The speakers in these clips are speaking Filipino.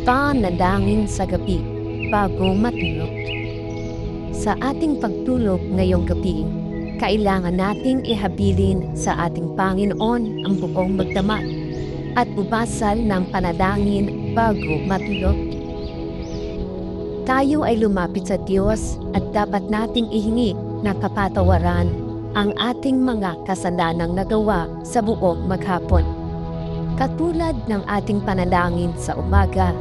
Panalangin sa gabi bago matulog. Sa ating pagtulog ngayong gabi, kailangan nating ihabilin sa ating Panginoon ang buong magdamag at bubasal ng panalangin bago matulog. Tayo ay lumapit sa Diyos at dapat nating ihingi na kapatawaran ang ating mga kasalanang nagawa sa buong maghapon. Katulad ng ating panalangin sa umaga,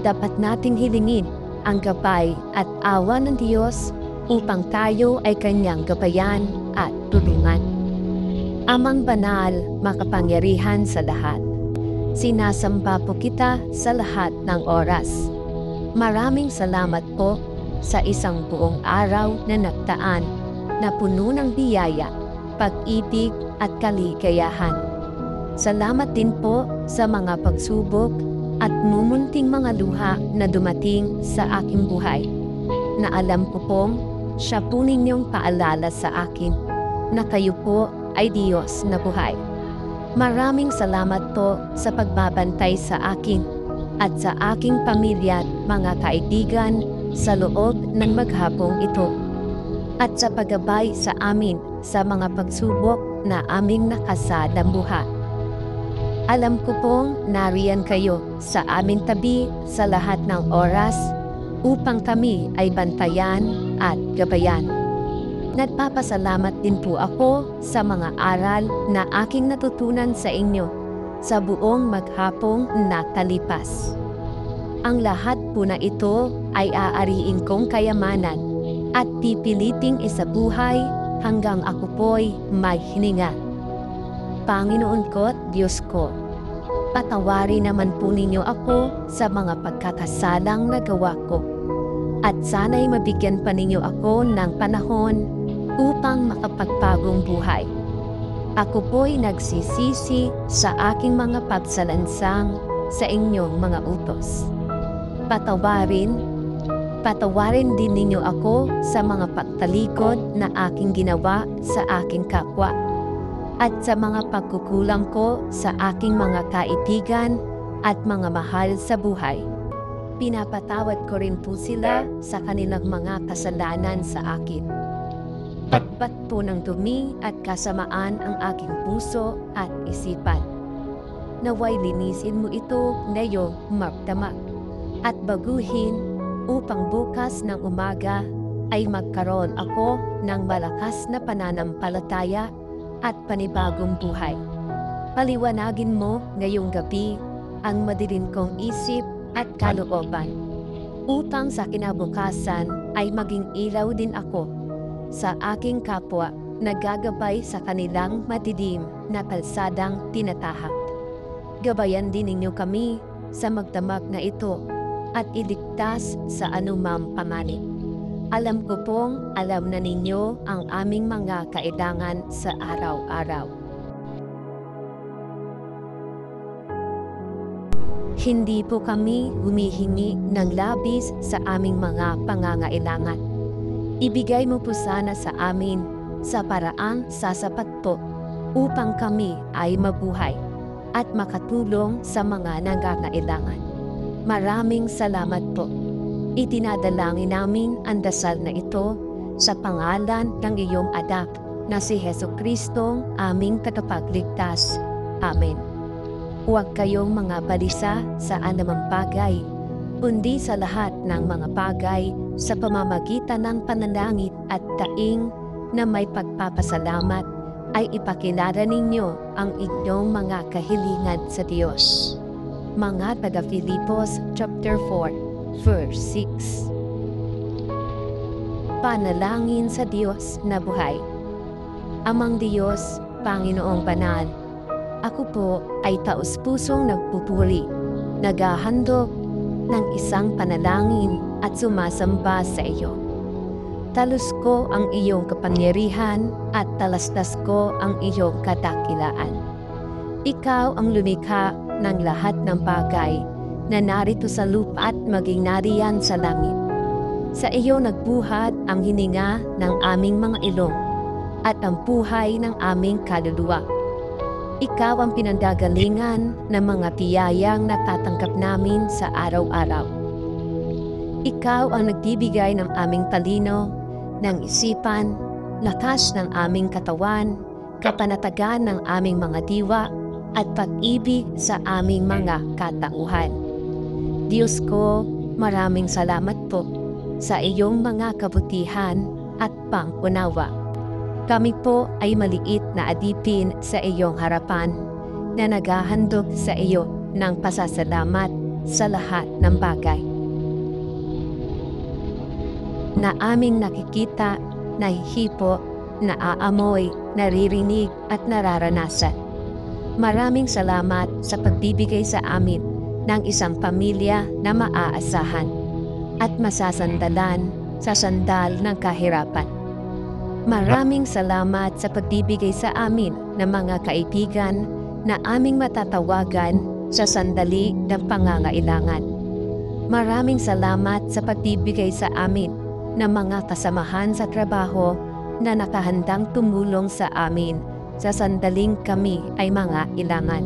dapat nating hilingin ang gabay at awa ng Diyos upang tayo ay Kanyang gabayan at tulungan. Amang banal, makapangyarihan sa lahat, sinasamba po kita sa lahat ng oras. Maraming salamat po sa isang buong araw na nagtaan na puno ng biyaya, pag-ibig at kaligayahan. Salamat din po sa mga pagsubok at mumunting mga luha na dumating sa aking buhay, na alam ko pong siya po ninyong paalala sa akin na kayo po ay Diyos na buhay. Maraming salamat po sa pagbabantay sa akin at sa aking pamilya at mga kaibigan sa loob ng maghapong ito, at sa paggabay sa amin sa mga pagsubok na aming nakasalambuhan. Alam ko pong nariyan kayo sa aming tabi sa lahat ng oras upang kami ay bantayan at gabayan. Nagpapasalamat din po ako sa mga aral na aking natutunan sa inyo sa buong maghapong nakalipas. Ang lahat po na ito ay aariin kong kayamanan at pipiliting isabuhay hanggang ako po'y may hininga. Panginoon ko at Diyos ko, patawarin naman po ninyo ako sa mga pagkakasalang nagawa ko, at sana'y mabigyan pa ninyo ako ng panahon upang makapagpagong buhay. Ako po'y nagsisisi sa aking mga pagsalansang sa inyong mga utos. Patawarin din ninyo ako sa mga pagtalikod na aking ginawa sa aking kapwa, at sa mga pagkukulang ko sa aking mga kaibigan at mga mahal sa buhay. Pinapatawad ko rin po sila sa kanilang mga kasalanan sa akin. Patpat po ng dumi at kasamaan ang aking puso at isipan. Naway linisin mo ito ngayon magdamag at baguhin upang bukas ng umaga ay magkaroon ako ng malakas na pananampalataya at panibagong buhay. Paliwanagin mo ngayong gabi ang madilim kong isip at kalooban, upang sa kinabukasan ay maging ilaw din ako sa aking kapwa na gagabay sa kanilang madilim na kalsadang tinatahak. Gabayan din ninyo kami sa magdamag na ito at iligtas sa anumang pamanid. Alam ko pong alam na ninyo ang aming mga kailangan sa araw-araw. Hindi po kami humihingi ng labis sa aming mga pangangailangan. Ibigay mo po sana sa amin sa paraang sasapat po upang kami ay mabuhay at makatulong sa mga nangangailangan. Maraming salamat po. Itinadalangin namin ang dasal na ito sa pangalan ng iyong anak na si Jesucristo, aming tagapagligtas. Amen. Huwag kayong mga balisa sa anumang bagay, kundi sa lahat ng mga bagay sa pamamagitan ng panalangin at daing na may pagpapasalamat ay ipakilala ninyo ang inyong mga kahilingan sa Diyos. Mga taga-Filipos chapter 4 verse 6. Panalangin sa Diyos na buhay. Amang Diyos, Panginoong Banal, ako po ay taus-pusong nagpupuri, naghahandog ng isang panalangin at sumasamba sa iyo. Talus ko ang iyong kapangyarihan at talastas ko ang iyong kadakilaan. Ikaw ang lumikha ng lahat ng bagay na narito sa lupa at maging nariyan sa langit. Sa iyo nagbuhat ang hininga ng aming mga ilong at ang buhay ng aming kaluluwa. Ikaw ang pinanggagalingan ng mga biyayang natatanggap namin sa araw-araw. Ikaw ang nagbibigay ng aming talino, ng isipan, lakas ng aming katawan, kapanatagan ng aming mga diwa, at pag-ibig sa aming mga katauhan. Diyos ko, maraming salamat po sa iyong mga kabutihan at pangunawa. Kami po ay maliit na adipin sa iyong harapan na naghahandog sa iyo ng pasasalamat sa lahat ng bagay na aming nakikita, nahihipo, naaamoy, naririnig at nararanasan. Maraming salamat sa pagbibigay sa amin ng isang pamilya na maaasahan at masasandalan sa sandal ng kahirapan. Maraming salamat sa pagbibigay sa amin ng mga kaibigan na aming matatawagan sa sandali ng pangangailangan. Maraming salamat sa pagbibigay sa amin ng mga kasamahan sa trabaho na nakahandang tumulong sa amin sa sandaling kami ay mga ilangan.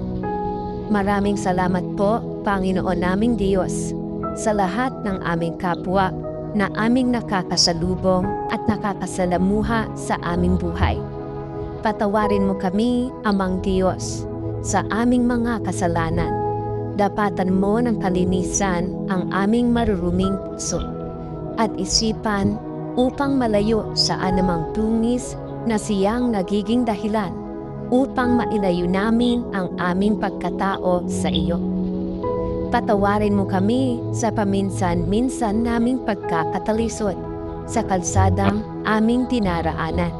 Maraming salamat po, Panginoon naming Diyos, sa lahat ng aming kapwa na aming nakakasalubong at nakakasalamuha sa aming buhay. Patawarin mo kami, Amang Diyos, sa aming mga kasalanan. Dapatan mo ng kalinisan ang aming maruruming puso at isipan upang malayo sa anumang tungis na siyang nagiging dahilan upang mailayo namin ang aming pagkatao sa iyo. Patawarin mo kami sa paminsan-minsan naming pagkakatalisod sa kalsadang aming tinaraanan.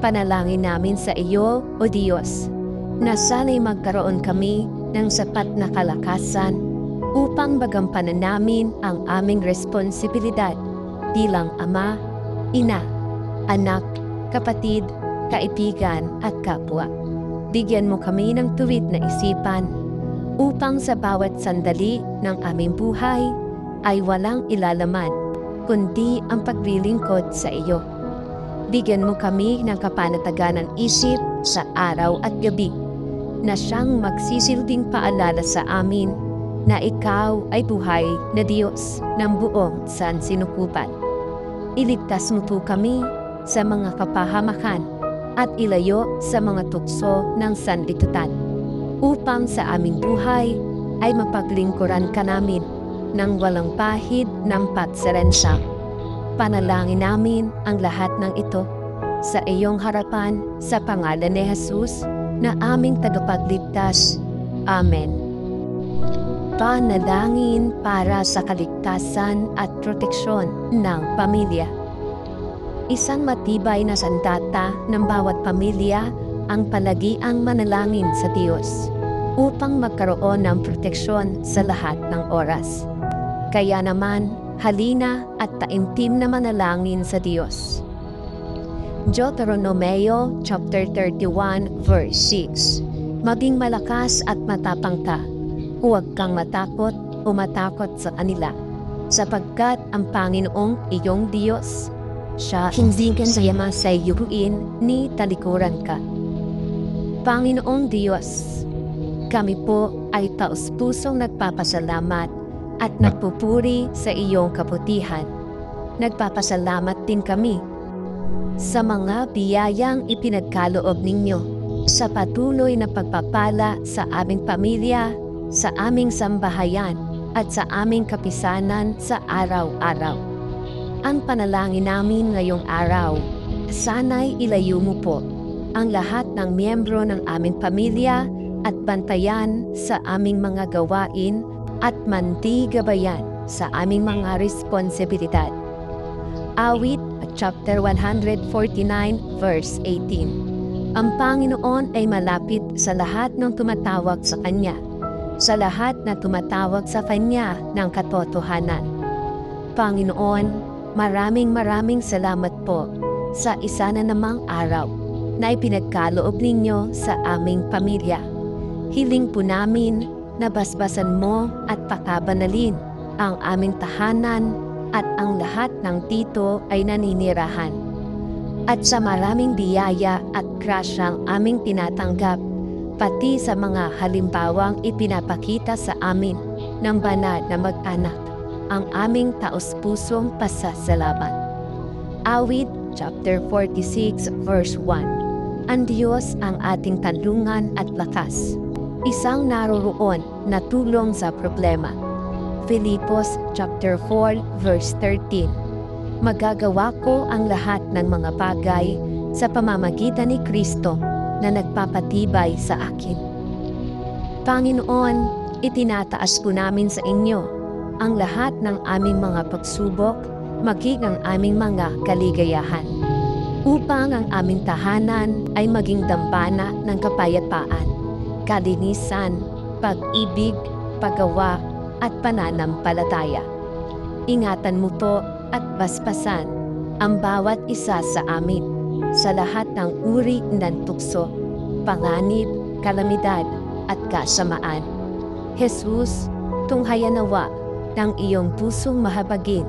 Panalangin namin sa iyo, O Diyos, na sana'y magkaroon kami ng sapat na kalakasan upang bagampanan namin ang aming responsibilidad bilang ama, ina, anak, kapatid, kaibigan at kapwa. Bigyan mo kami ng tuwid na isipan upang sa bawat sandali ng aming buhay ay walang ilalaman kundi ang paglilingkod sa iyo. Bigyan mo kami ng kapanatagan ng isip sa araw at gabi na siyang magsisilbing paalala sa amin na ikaw ay buhay na Diyos ng buong sansinukupan. Iligtas mo po kami sa mga kapahamakan at ilayo sa mga tukso ng sanlibutan upang sa aming buhay ay mapaglingkuran ka namin ng walang pahid ng patsarensya. Panalangin namin ang lahat ng ito sa iyong harapan sa pangalan ni Jesus na aming tagapagligtas. Amen. Panalangin para sa kaligtasan at proteksyon ng pamilya. Isang matibay na sandata ng bawat pamilya ang palagiang manalangin sa Diyos upang magkaroon ng proteksyon sa lahat ng oras. Kaya naman, halina at taimtim na manalangin sa Diyos. Deuteronomio chapter 31 verse 6. Maging malakas at matapang ka. Huwag kang matakot o matakot sa kanila, sapagkat ang Panginoong iyong Diyos, siya hindi ka sa iyuin ni talikuran ka. Panginoong Diyos, kami po ay taus-pusong nagpapasalamat at nagpupuri sa iyong kabutihan. Nagpapasalamat din kami sa mga biyayang ipinagkaloob ninyo sa patuloy na pagpapala sa aming pamilya, sa aming sambahayan at sa aming kapisanan sa araw-araw. Ang panalangin namin ngayong araw, sana'y ilayo mo po ang lahat ng miyembro ng aming pamilya at bantayan sa aming mga gawain at mantigabayan sa aming mga responsibilidad. Awit chapter 149 verse 18. Ang Panginoon ay malapit sa lahat ng tumatawag sa Kanya, sa lahat na tumatawag sa Kanya ng katotohanan. Panginoon, maraming salamat po sa isa na namang araw na ipinagkaloob ninyo sa aming pamilya. Hiling po namin na basbasan mo at pakabanalin ang aming tahanan at ang lahat ng dito ay naninirahan. At sa maraming biyaya at grasyang aming tinatanggap, pati sa mga halimbawang ipinapakita sa amin ng banal na mag-anak, ang aming taos-pusong pasasalamat. Awit chapter 46 verse 1. Ang Diyos ang ating tanlungan at lakas, isang naroroon na tulong sa problema. Filipos chapter 4 verse 13. Magagawa ko ang lahat ng mga bagay sa pamamagitan ni Kristo na nagpapatibay sa akin. Panginoon, itinataas po namin sa inyo ang lahat ng aming mga pagsubok, maging ang aming mga kaligayahan, upang ang aming tahanan ay maging dambana ng kapayapaan, kalinisan, pag-ibig, paggawa, at pananampalataya. Ingatan mo po at basbasan ang bawat isa sa amin sa lahat ng uri ng tukso, panganib, kalamidad, at kasamaan. Jesus, tunghayan nawa ng iyong pusong mahabagin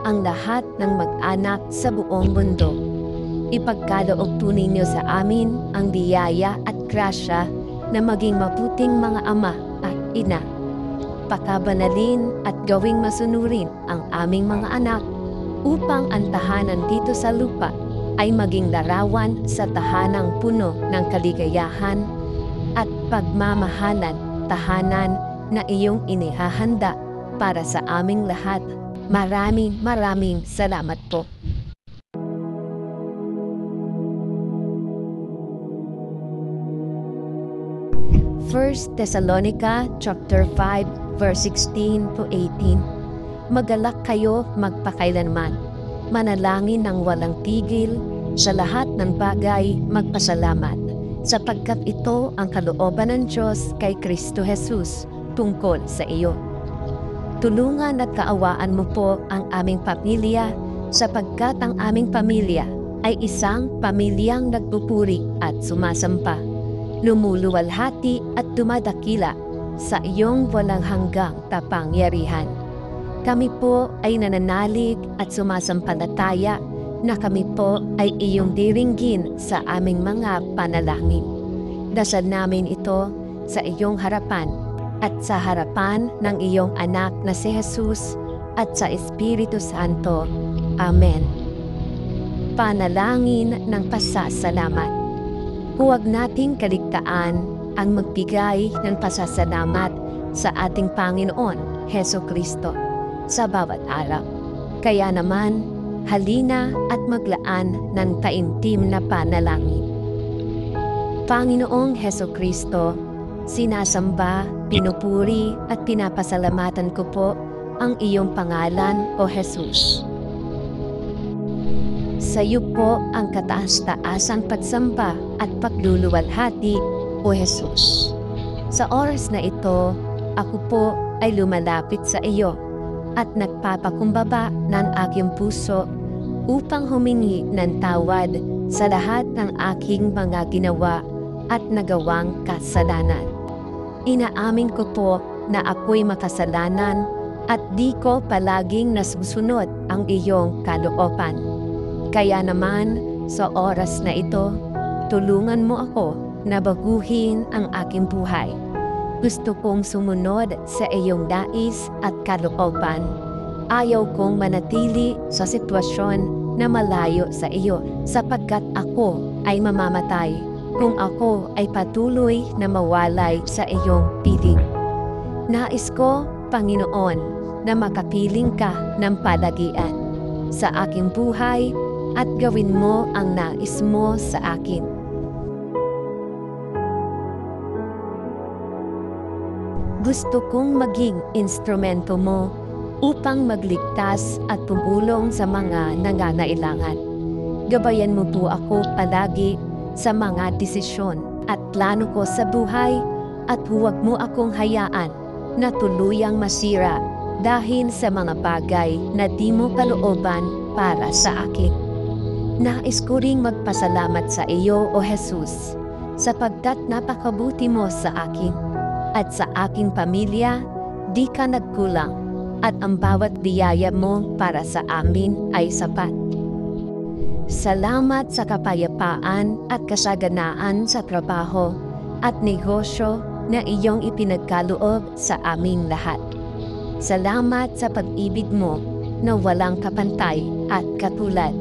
ang lahat ng mag-anak sa buong mundo. Ipagkaloob po ninyo sa amin ang biyaya at grasya na maging mabuting mga ama at ina. Pakabanalin at gawing masunurin ang aming mga anak upang ang tahanan dito sa lupa ay maging larawan sa tahanang puno ng kaligayahan at pagmamahalan, tahanan na iyong inihahanda para sa aming lahat. Maraming salamat po. First Thessalonica chapter 5 verse 16 to 18. Magalak kayo magpakailanman, manalangin ng walang tigil, sa lahat ng bagay magpasalamat, sapagkat ito ang kalooban ng Diyos kay Kristo Jesus tungkol sa iyo. Tulungan at kaawaan mo po ang aming pamilya, sapagkat ang aming pamilya ay isang pamilyang nagpupuri at sumasampa, lumuluwalhati at dumadakila sa iyong walang hanggang kapangyarihan. Kami po ay nananalig at sumasampalataya na kami po ay iyong diringgin sa aming mga panalangin. Dasal namin ito sa iyong harapan at sa harapan ng iyong anak na si Jesus at sa Espiritu Santo. Amen. Panalangin ng pasasalamat. Huwag nating kaligtaan ang magbigay ng pasasalamat sa ating Panginoon Heso Kristo sa bawat araw. Kaya naman, halina at maglaan ng taimtim na panalangin. Panginoong Heso Kristo, sinasamba, pinupuri at pinapasalamatan ko po ang iyong pangalan, O Jesus. Sa iyo po ang kataas-taasang pagsamba at pagluluwalhati, O Jesus. Sa oras na ito, ako po ay lumalapit sa iyo at nagpapakumbaba ng aking puso upang humingi ng tawad sa lahat ng aking mga ginawa at nagawang kasalanan. Inaamin ko po na ako'y makasalanan at di ko palaging nasusunod ang iyong kalooban. Kaya naman, sa oras na ito, tulungan mo ako na baguhin ang aking buhay. Gusto kong sumunod sa iyong nais at kalooban. Ayaw kong manatili sa sitwasyon na malayo sa iyo, sapagkat ako ay mamamatay kung ako ay patuloy na mawalay sa iyong piling. Nais ko, Panginoon, na makapiling ka ng palagian sa aking buhay at gawin mo ang nais mo sa akin. Gusto kong maging instrumento mo upang magligtas at tumulong sa mga nangangailangan. Gabayan mo po ako palagi sa mga desisyon at plano ko sa buhay at huwag mo akong hayaan na tuluyang masira dahil sa mga bagay na di mo kalooban para sa akin. Nais ko ring magpasalamat sa iyo, O Jesus, sapagkat napakabuti mo sa akin at sa aking pamilya, di ka nagkulang at ang bawat biyaya mo para sa amin ay sapat. Salamat sa kapayapaan at kasaganaan sa trabaho at negosyo na iyong ipinagkaloob sa aming lahat. Salamat sa pag-ibig mo na walang kapantay at katulad.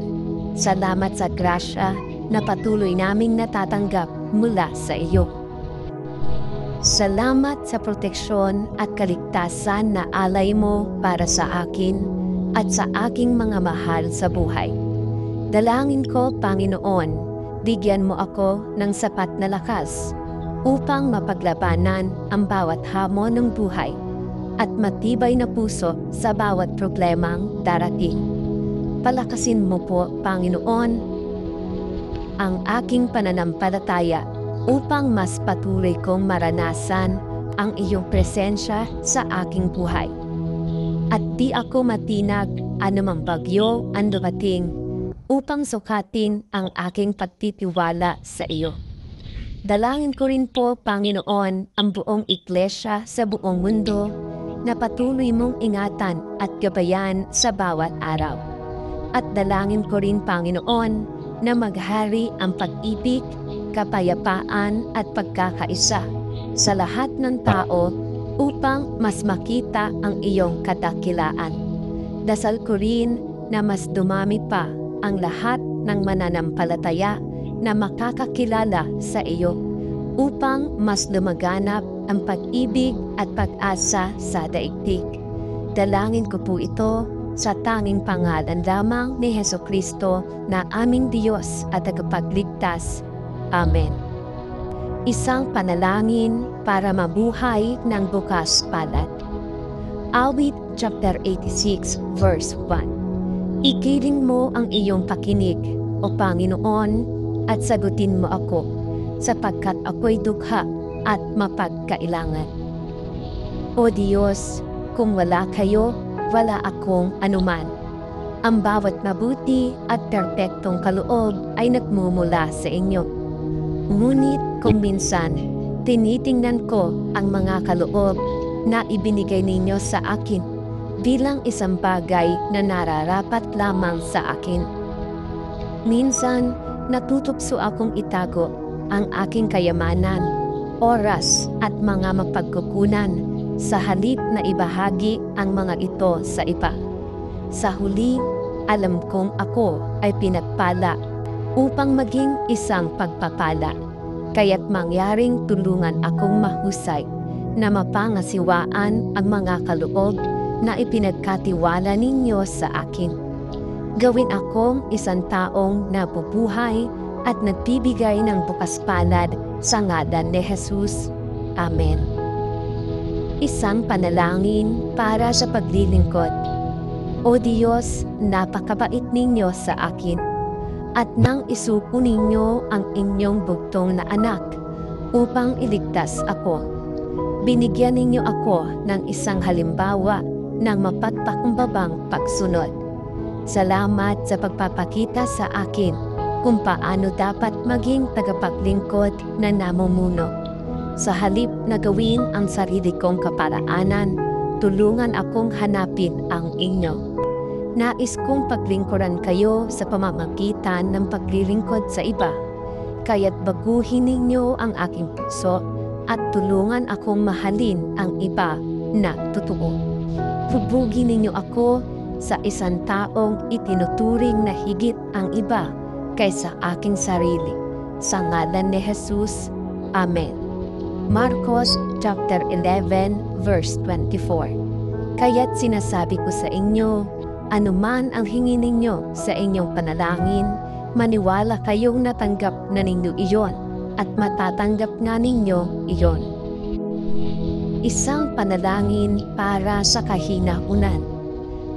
Salamat sa grasya na patuloy naming natatanggap mula sa iyo. Salamat sa proteksyon at kaligtasan na alay mo para sa akin at sa aking mga mahal sa buhay. Dalangin ko, Panginoon, bigyan mo ako ng sapat na lakas upang mapaglabanan ang bawat hamon ng buhay at matibay na puso sa bawat problemang darating. Palakasin mo po, Panginoon, ang aking pananampalataya upang mas patuloy kong maranasan ang iyong presensya sa aking buhay. At di ako matinag anumang bagyo ang dumating upang sukatin ang aking pagtitiwala sa iyo. Dalangin ko rin po, Panginoon, ang buong iglesia sa buong mundo na patuloy mong ingatan at gabayan sa bawat araw. At dalangin ko rin, Panginoon, na maghari ang pag-ibig, kapayapaan at pagkakaisa sa lahat ng tao upang mas makita ang iyong kadakilaan. Dasal ko rin na mas dumami pa ang lahat ng mananampalataya na makakakilala sa iyo upang mas lumaganap ang pag-ibig at pag-asa sa daigdig. Dalangin ko po ito sa tanging pangalan lamang ni Hesukristo na aming Diyos at tagapagligtas. Amen. Isang panalangin para mabuhay ng bukas palad. Awit chapter 86 verse 1. Igiling mo ang iyong pakinig, O Panginoon, at sagutin mo ako, sapagkat ako'y dukha at mapagkailangan. O Diyos, kung wala kayo, wala akong anuman. Ang bawat mabuti at perpektong kaloob ay nagmumula sa inyo. Ngunit kung minsan, tinitingnan ko ang mga kaloob na ibinigay ninyo sa akin bilang isang bagay na nararapat lamang sa akin. Minsan, natutupso akong itago ang aking kayamanan, oras at mga mapagkukunan sa halip na ibahagi ang mga ito sa iba. Sa huli, alam kong ako ay pinagpala upang maging isang pagpapala, kaya't mangyaring tulungan akong mahusay na mapangasiwaan ang mga kaloob na ipinagkatiwala ninyo sa akin. Gawin akong isang taong nabubuhay at nagbibigay ng bukas palad sa ngalan ni Jesus. Amen. Isang panalangin para sa paglilingkod. O Diyos, napakabait ninyo sa akin, at nang isuko ninyo ang inyong bugtong na anak upang iligtas ako. Binigyan ninyo ako ng isang halimbawa ng mapagpakumbabang pagsunod. Salamat sa pagpapakita sa akin kung paano dapat maging tagapaglingkod na namumuno. Sa halip na gawin ang sarili kong kaparaanan, tulungan akong hanapin ang inyo. Nais kong paglingkuran kayo sa pamamagitan ng paglilingkod sa iba, kaya't baguhin ninyo ang aking puso at tulungan akong mahalin ang iba na totoo. Hubugin ninyo ako sa isang taong itinuturing na higit ang iba kaysa aking sarili. Sa ngalan ni Jesus. Amen. Marcos chapter 11 verse 24. Kaya't sinasabi ko sa inyo, anuman ang hingin ninyo sa inyong panalangin, maniwala kayong natanggap na ninyo iyon at matatanggap nga ninyo iyon. Isang panalangin para sa kahinahunan.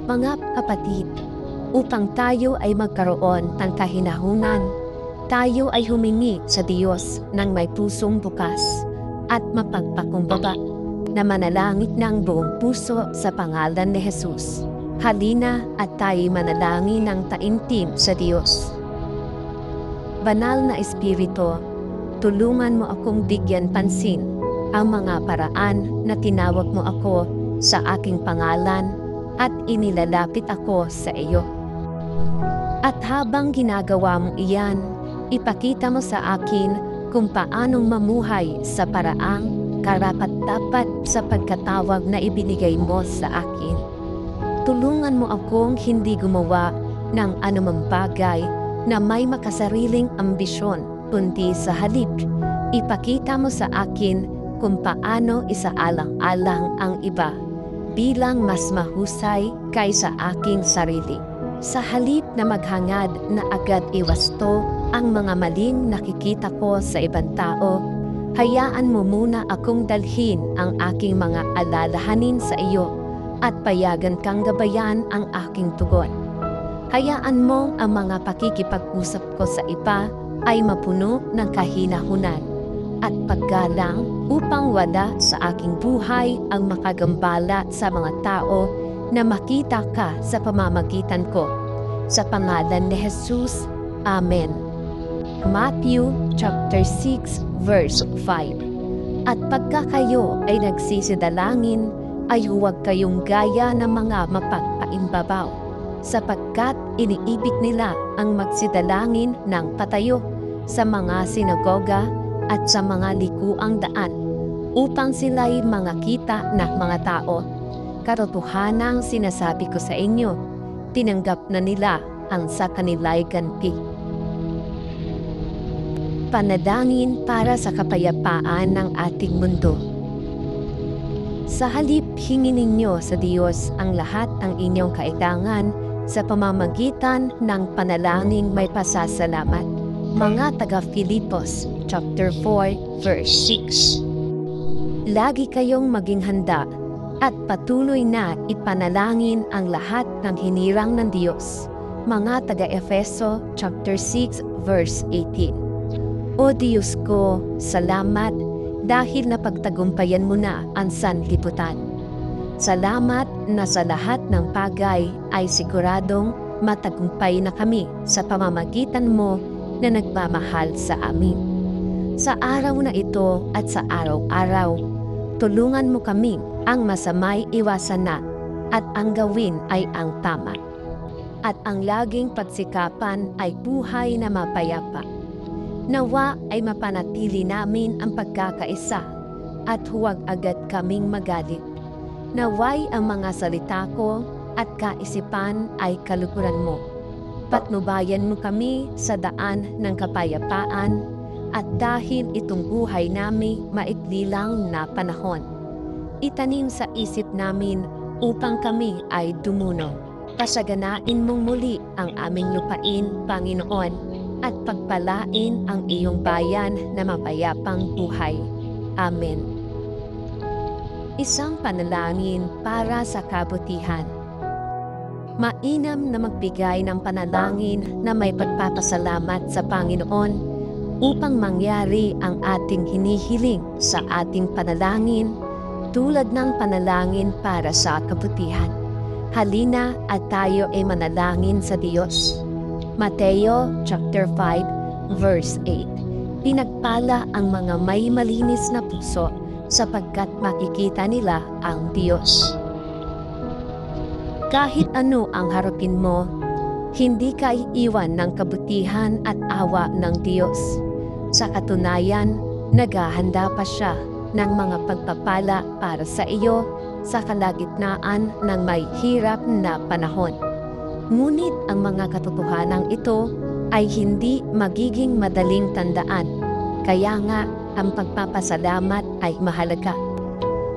Mga kapatid, upang tayo ay magkaroon ng kahinahunan, tayo ay humingi sa Diyos ng may pusong bukas at mapagpakumbaba na manalangin ng buong puso sa pangalan ni Jesus. Halina at tayo manalangin ng taimtim sa Diyos. Banal na Espiritu, tulungan mo akong bigyan pansin ang mga paraan na tinawag mo ako sa aking pangalan at inilalapit ako sa iyo. At habang ginagawa mo iyan, ipakita mo sa akin kung paanong mamuhay sa paraang karapat-dapat sa pagkatawag na ibinigay mo sa akin. Tulungan mo akong hindi gumawa ng anumang bagay na may makasariling ambisyon, kundi sa halip, ipakita mo sa akin kung paano isaalang-alang ang iba bilang mas mahusay kaysa aking sarili. Sa halip na maghangad na agad iwasto ang mga maling nakikita ko sa ibang tao, hayaan mo muna akong dalhin ang aking mga alalahanin sa iyo at payagan kang gabayan ang aking tugon. Hayaan mong ang mga pakikipag-usap ko sa iba ay mapuno ng kahinahunan at paggalang upang wala sa aking buhay ang makagambala sa mga tao na makita ka sa pamamagitan ko. Sa pangalan ni Jesus, Amen. Matthew chapter 6 verse 5. At pagka kayo ay nagsisidalangin, ay huwag kayong gaya ng mga mapagpaimbabaw, sapagkat iniibig nila ang magsidalangin ng patayo sa mga sinagoga at sa mga likuang daan, upang sila'y makita ng mga tao. Katotohanang sinasabi ko sa inyo, tinanggap na nila ang sa kanila'y ganti. Panalangin para sa kapayapaan ng ating mundo. Sa halip, hingin ninyo sa Diyos ang lahat ng inyong kailangan sa pamamagitan ng panalangin may pasasalamat. Mga taga-Filipos chapter 4 verse 6. Lagi kayong maging handa at patuloy na ipanalangin ang lahat ng hinirang ng Diyos. Mga taga-Efeso chapter 6 verse 18. O Diyos ko, salamat dahil napagtagumpayan mo na ang sanlibutan. Salamat na sa lahat ng bagay ay siguradong matagumpay na kami sa pamamagitan mo na nagmamahal sa amin. Sa araw na ito at sa araw-araw, tulungan mo kami ang masamay iwasan na at ang gawin ay ang tama. At ang laging pagsikapan ay buhay na mapayapa. Nawa ay mapanatili namin ang pagkakaisa at huwag agad kaming magalit. Naway ang mga salita ko at kaisipan ay kalukuran mo. Patnubayan mo kami sa daan ng kapayapaan at dahil itong buhay namin maikli lang na panahon. Itanim sa isip namin upang kami ay dumuno. Pasaganain mong muli ang aming lupain, Panginoon, at pagpalain ang iyong bayan na mapayapang buhay. Amen. Isang panalangin para sa kabutihan. Mainam na magbigay ng panalangin na may pagpapasalamat sa Panginoon upang mangyari ang ating hinihiling sa ating panalangin tulad ng panalangin para sa kabutihan. Halina at tayo ay manalangin sa Diyos. Mateo chapter 5 verse 8. Pinagpala ang mga may malinis na puso sapagkat makikita nila ang Diyos. Kahit ano ang harapin mo, hindi ka iiwan ng kabutihan at awa ng Diyos. Sa katunayan, naghahanda pa siya ng mga pagpapala para sa iyo sa kalagitnaan ng may hirap na panahon. Ngunit ang mga katotohanan ito ay hindi magiging madaling tandaan. Kaya nga, ang pagpapasalamat ay mahalaga.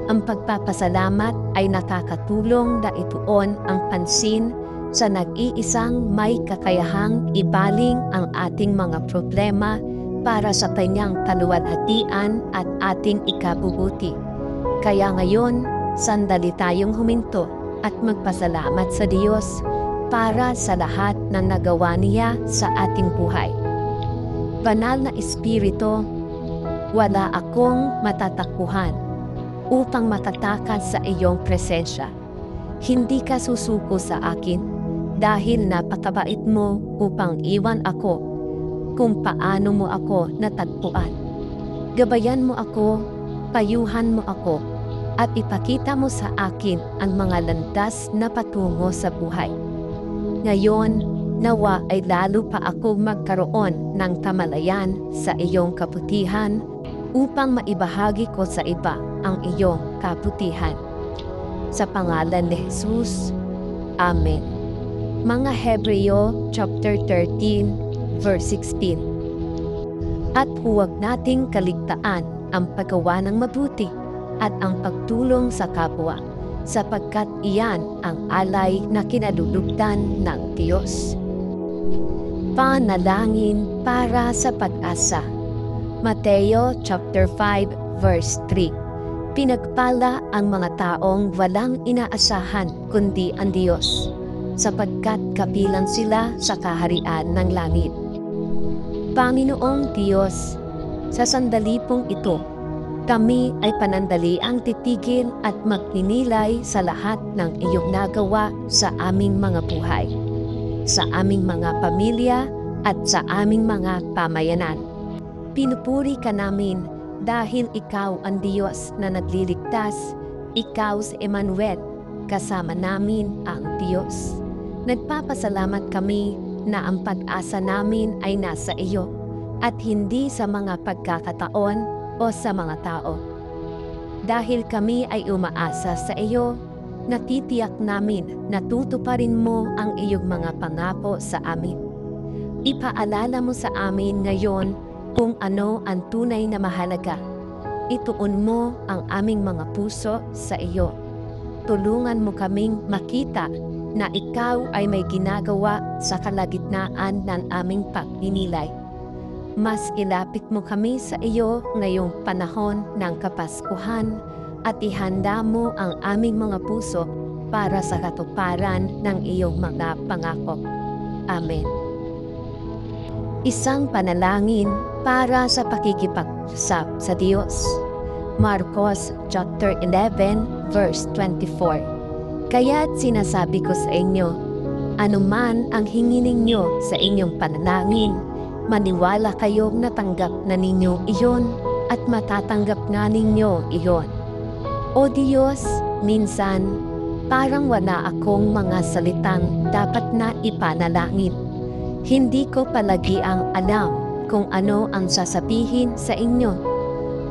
Ang pagpapasalamat ay nakakatulong na ituon ang pansin sa nag-iisang may kakayahang ibaling ang ating mga problema para sa kanyang kaluwalhatian at ating ikabubuti. Kaya ngayon, sandali tayong huminto at magpasalamat sa Diyos para sa lahat ng nagawa niya sa ating buhay. Banal na Espiritu, wala akong matatakbuhan upang matatakas sa iyong presensya. Hindi ka susuko sa akin dahil napakabait mo upang iwan ako kung paano mo ako natagpuan. Gabayan mo ako, payuhan mo ako, at ipakita mo sa akin ang mga landas na patungo sa buhay. Ngayon, nawa ay lalo pa ako magkaroon ng kamalayan sa iyong kabutihan upang maibahagi ko sa iba ang iyong kabutihan. Sa pangalan ni Jesus, Amen. Mga Hebreo chapter 13 verse 16. At huwag nating kaligtaan ang paggawa ng mabuti at ang pagtulong sa kapwa, sapagkat iyan ang alay na kinalulugdan ng Diyos. Panalangin para sa pag-asa. Mateo chapter 5 verse 3. Pinagpala ang mga taong walang inaasahan kundi ang Diyos, sapagkat kabilang sila sa kaharian ng langit. Panginoong Diyos, sa sandali pong ito, kami ay panandaliang titigil at magninilay sa lahat ng iyong nagawa sa aming mga buhay, sa aming mga pamilya at sa aming mga pamayanan. Pinupuri ka namin dahil ikaw ang Diyos na nagliligtas, ikaw si Emmanuel, kasama namin ang Diyos. Nagpapasalamat kami na ang pag-asa namin ay nasa iyo at hindi sa mga pagkakataon o sa mga tao. Dahil kami ay umaasa sa iyo, natitiyak namin na tutuparin mo ang iyong mga pangako sa amin. Ipaalala mo sa amin ngayon kung ano ang tunay na mahalaga. Ituon mo ang aming mga puso sa iyo. Tulungan mo kaming makita na ikaw ay may ginagawa sa kalagitnaan ng aming pagninilay. Mas ilapit mo kami sa iyo ngayong panahon ng Kapaskuhan at ihanda mo ang aming mga puso para sa katuparan ng iyong mga pangako. Amen. Isang panalangin para sa pakikipag-usap sa Diyos. Marcos chapter 11 verse 24. Kaya't sinasabi ko sa inyo, anuman ang hingin ninyo sa inyong panalangin, maniwala kayong natanggap na ninyo iyon at matatanggap nga ninyo iyon. O Diyos, minsan parang wala akong mga salitang dapat na ipanalangin. Hindi ko palagi ang alam kung ano ang sasabihin sa inyo.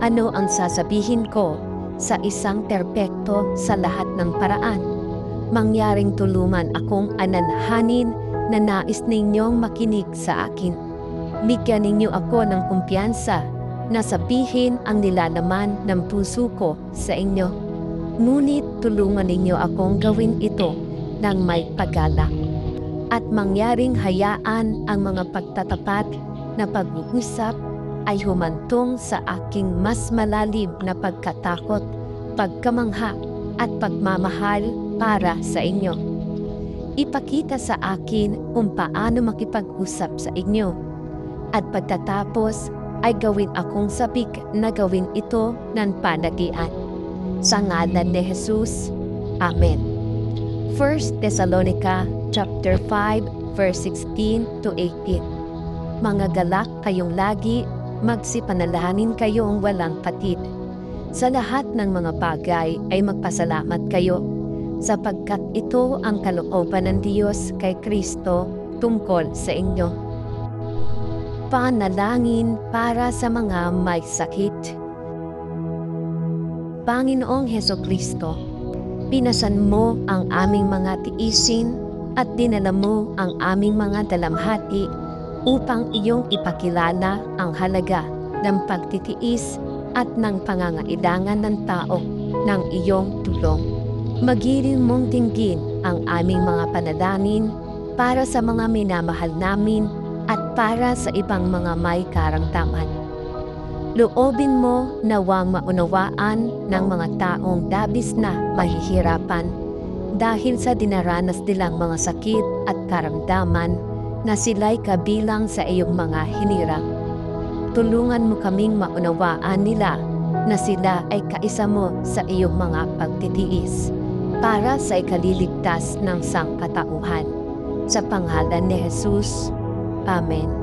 Ano ang sasabihin ko sa isang perpekto sa lahat ng paraan. Mangyaring tulungan akong ananhanin na nais ninyong makinig sa akin. Bigyan ninyo ako ng kumpiyansa na sabihin ang nilalaman ng puso ko sa inyo. Ngunit tulungan ninyo akong gawin ito ng may paggalang. At mangyaring hayaan ang mga pagtatapat na pag-uusap ay humantong sa aking mas malalim na pagkatakot, pagkamangha at pagmamahal para sa inyo. Ipakita sa akin kung paano makipag-usap sa inyo. At pagtatapos ay gawin akong sabik na gawin ito ng panagian. Sa ngalan ni Jesus, Amen. 1 Thessalonica chapter 5 verse 16 to 18. Mga galak kayong lagi, magsipanalangin kayong walang patid. Sa lahat ng mga bagay ay magpasalamat kayo, sapagkat ito ang kalooban ng Diyos kay Kristo tungkol sa inyo. Panalangin para sa mga may sakit. Panginoong Hesukristo, pinasan mo ang aming mga tiisin at dinala mo ang aming mga dalamhati upang iyong ipakilala ang halaga ng pagtitiis at ng pangangailangan ng tao ng iyong tulong. Magiling mong tinggin ang aming mga panalangin para sa mga minamahal namin at para sa ibang mga may karamdaman. Loobin mo nawang maunawaan ng mga taong dabis na mahihirapan dahil sa dinaranas nilang mga sakit at karamdaman na sila'y kabilang sa iyong mga hinirang. Tulungan mo kaming maunawaan nila na sila ay kaisa mo sa iyong mga pagtitiis para sa ikaliligtas ng sangkatauhan. Sa pangalan ni Jesus, Amen.